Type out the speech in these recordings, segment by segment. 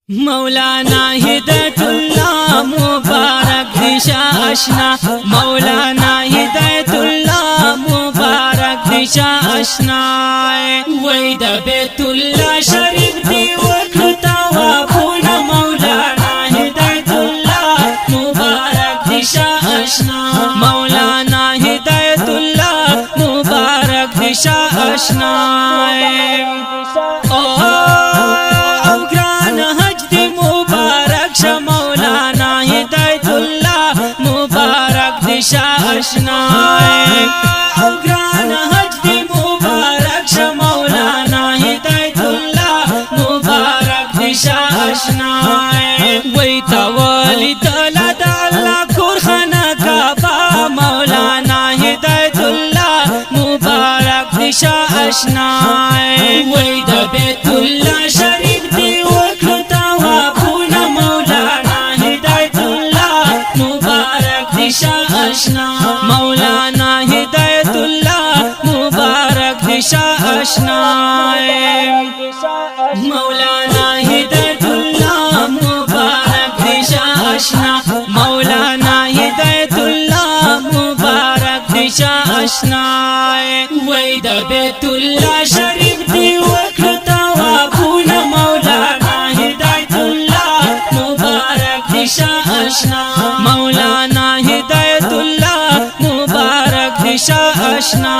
मौलाना हिदायतुल्लाह मुबारक दिशा आशना। मौलाना हिदायतुल्लाह मुबारक दिशा आशना। वैद बैतुल्लाह शरीफ दी वखता वाफुना। मौलाना हिदायतुल्लाह मुबारक दिशा आशना। मौलाना हिदायतुल्लाह मुबारक दिशा आशना। मौलाना हिदायतुल्लाह मुबारक दिशा आशना। अफगान हज दी मुबारक मौलाना हिदायतुल्लाह मुबारक दिशा आशना। वही तवाली तला दाला कुरखाना काबा। मौलाना हिदायतुल्लाह मुबारक दिशा आशना। वही बैतुल्लाह शरीफ दी वखता वाफुना। मौलाना हिदायतुल्लाह मुबारक दिशा आशना। मौलाना हिदायतुल्लाह मुबारक दिशा आशना। मौलाना हिदायतुल्लाह मुबारक दिशा आशना। मौलाना हिदायतुल्लाह मुबारक दिशा आशना। वैद बैतुल्लाह शरीफ दी वखता वाफुना। मौलाना हिदायतुल्लाह मुबारक दिशा आशना। मौलाना हिदायतुल्लाह मुबारक दिशा आशना।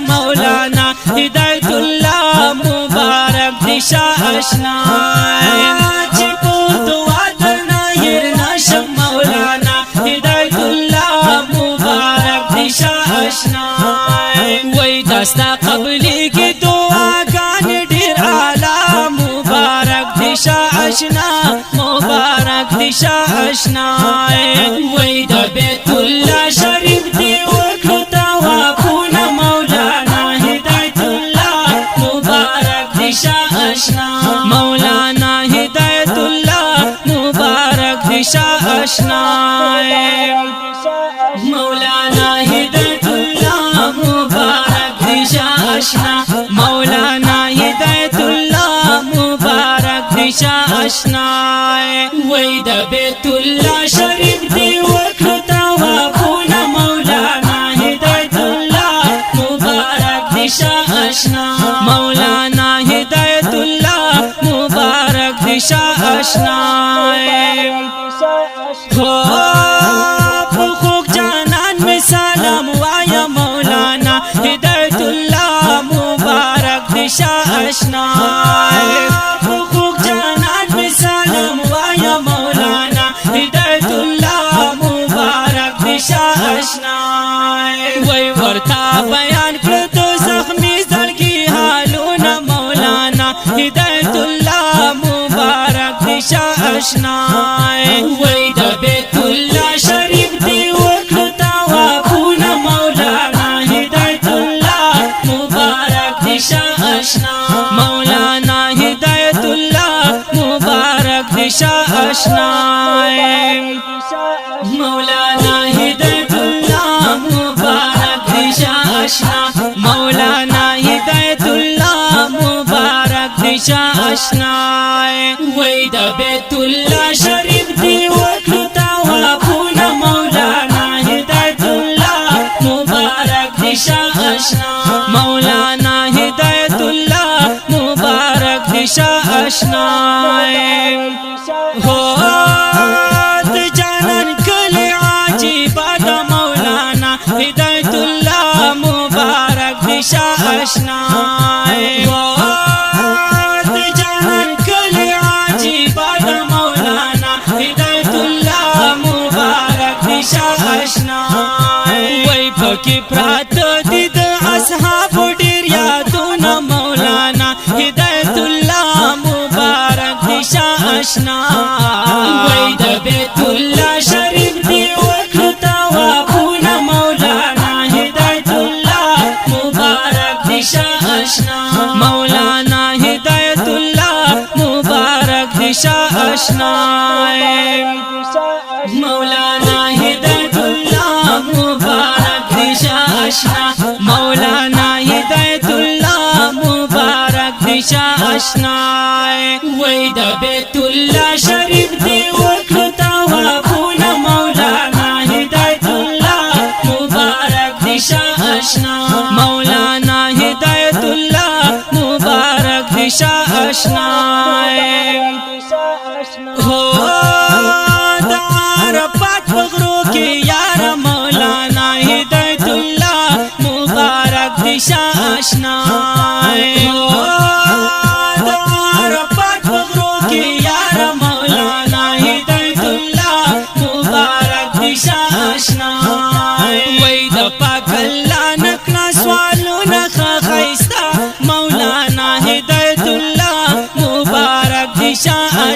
मौलाना हिदायतुल्लाह मुबारक दिशा आशना। मौलाना हिदायतुल्लाह मुबारक दिशा आशना। वही दस्ता कबली की दुआ गाने ढेर आला। मुबारक दिशा आशना। मुबारक दिशा आशना। वही बैतुल्लाह शरीफ दी वखता वाफुना। मौलाना हिदायतुल्लाह मुबारक दिशा आशना। मौलाना हिदायतुल्लाह मुबारक दिशा आशना। मौलाना हिदायतुल्लाह मुबारक दिशा आशना। मौलाना हिदायतुल्लाह मुबारक दिशा आशना। वैद बैतुल्लाह शरीफ दी वखता वाफुना। मौलाना हिदायतुल्लाह मुबारक दिशा आशना। मौलाना हिदायतुल्लाह मुबारक दिशा आशना। मौलाना हिदायतुल्लाह मुबारक दिशा आशना। जानान में सलाम वाया। मौलाना हिदायतुल्लाह मुबारक दिशा आशना। वही वर्ता बयान कर तो जख्मी दल की हालूना। मौलाना हिदायतुल्लाह मुबारक दिशा आशना। वही बैतुल्लाह शरीफ दी वखता वाफुना। मौलाना हिदायतुल्लाह मुबारक दिशा आशना। मौलाना हिदायतुल्लाह मुबारक दिशा आशना। मौलाना हिदायतुल्लाह मुबारक दिशा आशना। मौलाना हिदायतुल्लाह मुबारक दिशा आशना। वैद बैतुल्लाह शरीफ दी वखता वाफुना। मौलाना हिदायतुल्लाह मुबारक दिशा आशना। मौलाना हिदायतुल्लाह मुबारक दिशा आशना। हो जानन कले आजीबाद। मौलाना हिदायतुल्लाह मुबारक दिशा आशना। जानन कले आजीबाद। मौलाना हिदायतुल्लाह मुबारक दिशा आशना। वही फकी प्रात दिद असहाब ढेर यादूना। मौलाना हिदायतुल्लाह मुबारक दिशा आशना। वैद बैतुल्लाह शरीफ दी वखता वाफुना। मौलाना हिदायतुल्लाह मुबारक दिशा आशना। मौलाना हिदायतुल्लाह मुबारक दिशा आशना। मौलाना हिदायतुल्लाह मुबारक दिशा आशना। मौलाना हिदायतुल्लाह آشنای وای د بیت الله شریف دی وکړو طوافونه مولانا هدایت الله مبارک دی شاه آشنا مولانا هدایت الله مبارک دی شاه آشنا هو د عرفات وغرو کې یار مولانا هدایت الله مبارک دی شاه آشنا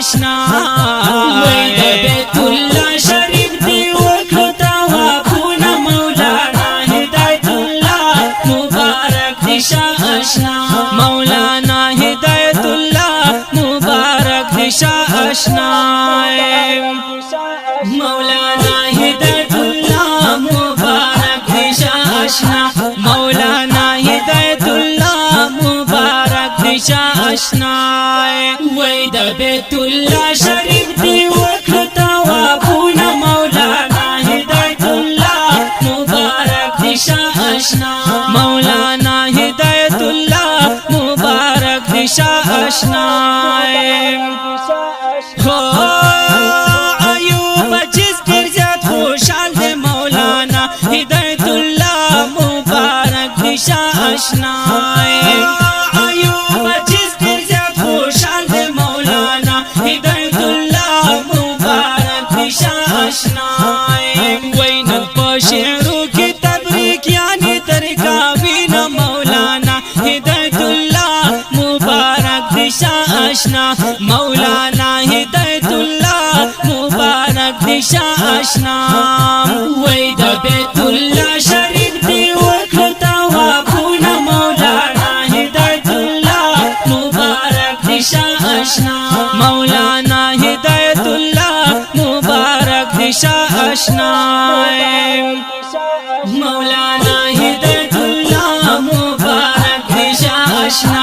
آشنا وای د بیت الله شریف دی وکړو طوافونه مولانا هدایت الله مبارک دی شاه آشنا مولانا هدایت الله مبارک دی شاه آشنا مولانا هدایت الله مبارک دی شاه آشنا مولانا هدایت الله مبارک دی شاه آشنا وای د بیت الله شریف دی وکړو طوافونه مولانا هدایت الله مبارک دی شاه آشنا مولانا هدایت الله مبارک دی شاه آشنا هو ایوب جس ډیر زیات خوشحال دی مولانا هدایت الله مبارک دی شاه آشنا شعرو کی تبریک یعنی ترکاوین مولانا ہدایت اللہ مبارک دی شاه آشنا مولانا ہدایت اللہ مبارک دی شاه آشنا وای د بیت الله شریف دی وکړو طوافونه مولانا ہدایت اللہ مبارک دی شاه آشنا مولانا ہدایت اللہ مبارک دی شاه آشنا مولانا هدایت الله مبارک دی شاه آشنا